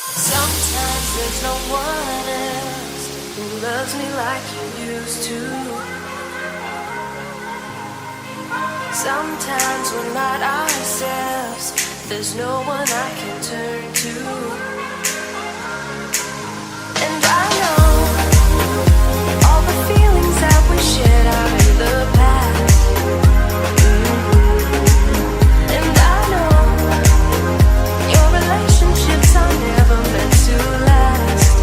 Sometimes there's no one else who loves me like you used to. Sometimes we're not ourselves. There's no one I can turn to. And I know all the feelings that we shared are in the past. And I know your relationships are never meant to last.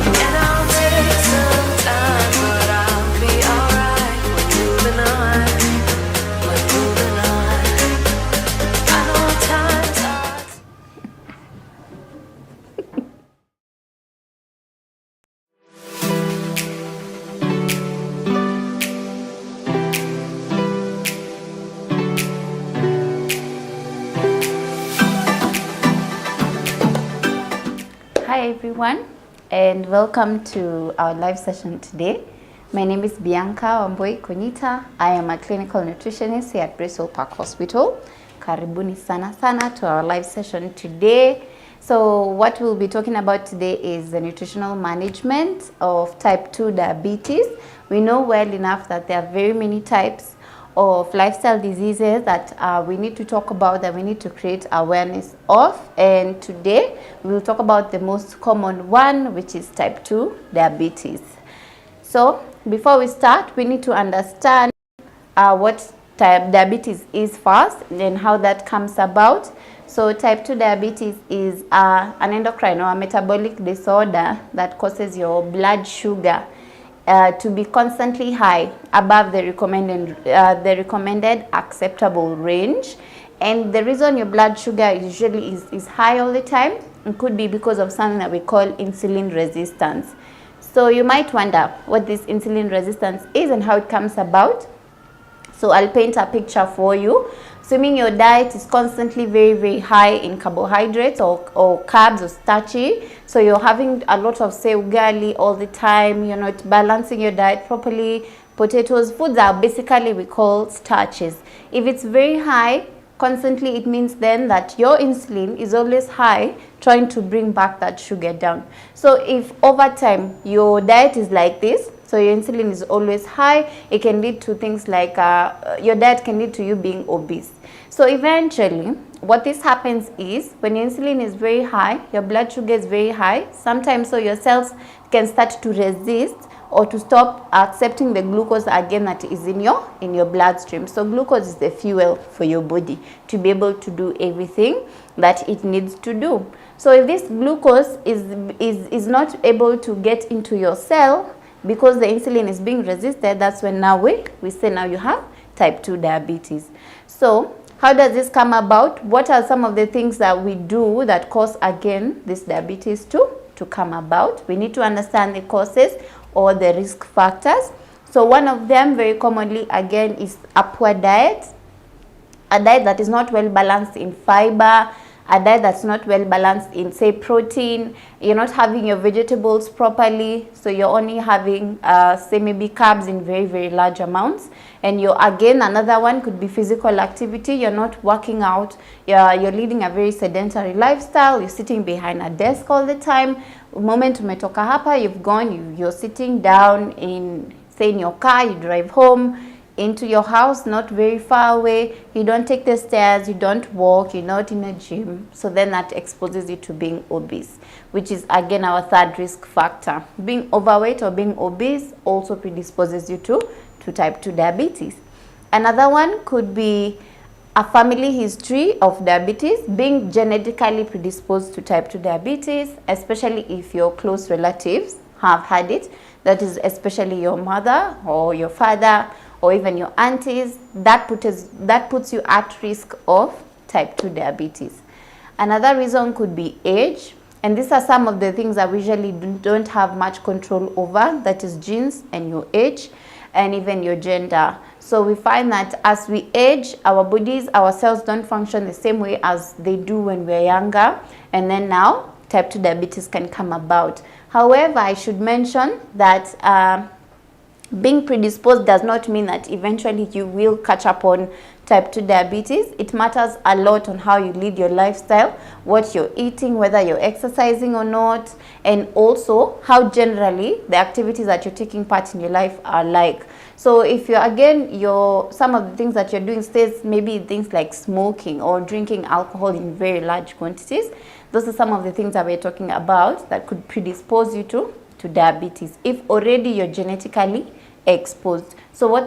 And I'll take some time, but I'll be alright. We're moving on. We're moving on. I know times are. Hi everyone, and welcome to our live session today. My name is Bianca Wamboi Konita. I am a clinical nutritionist here at Bristol Park Hospital. Karibuni sana sana to our live session today. So what we'll be talking about today is the nutritional management of type 2 diabetes. We know well enough that there are very many types of lifestyle diseases that we need to talk about, that we need to create awareness of. And today we will talk about the most common one, which is type 2 diabetes. So before we start, we need to understand what type diabetes is first and how that comes about. So type 2 diabetes is an endocrine or a metabolic disorder that causes your blood sugar to be constantly high above the recommended acceptable range. And the reason your blood sugar usually is high all the time, it could be because of something that we call insulin resistance. So you might wonder what this insulin resistance is and how it comes about. So I'll paint a picture for you. Assuming your diet is constantly very high in carbohydrates or carbs or starchy, so you're having a lot of, say, ugali all the time, you're not balancing your diet properly, potatoes, foods are basically we call starches. If it's very high constantly, it means then that your insulin is always high, trying to bring back that sugar down. So if over time your diet is like this, so your insulin is always high, it can lead to things like your diet can lead to you being obese. So eventually what this happens is when your insulin is very high, your blood sugar is very high, sometimes so your cells can start to resist or to stop accepting the glucose again that is in your bloodstream. So glucose is the fuel for your body to be able to do everything that it needs to do. So if this glucose is not able to get into your cell because the insulin is being resisted, that's when now we say now you have type 2 diabetes. So how does this come about? What are some of the things that we do that cause again this diabetes to come about? We need to understand the causes or the risk factors. So one of them very commonly again is a poor diet, a diet that is not well balanced in fiber, a diet that's not well balanced in, say, protein. You're not having your vegetables properly, so you're only having say maybe carbs in very large amounts. And again another one could be physical activity. You're not working out, you're leading a very sedentary lifestyle, you're sitting behind a desk all the time. Moment umetoka hapa, you've gone, you're sitting down in, say, in your car, you drive home into your house, not very far away, you don't take the stairs, you don't walk, you're not in a gym. So then that exposes you to being obese, which is again our third risk factor. Being overweight or being obese also predisposes you to type 2 diabetes. Another one could be a family history of diabetes, being genetically predisposed to type 2 diabetes, especially if your close relatives have had it. That is especially your mother or your father or even your aunties. That puts you at risk of type 2 diabetes. Another reason could be age, and these are some of the things that we usually don't have much control over, that is genes and your age and even your gender. So we find that as we age, our bodies, our cells don't function the same way as they do when we're younger, and then now type 2 diabetes can come about. However, I should mention that Being predisposed does not mean that eventually you will catch up on type 2 diabetes. It matters a lot on how you lead your lifestyle, what you're eating, whether you're exercising or not, and also how generally the activities that you're taking part in your life are like. So if you're, again, some of the things that you're doing stays maybe things like smoking or drinking alcohol in very large quantities, those are some of the things that we're talking about that could predispose you to diabetes if already you're genetically exposed. So what they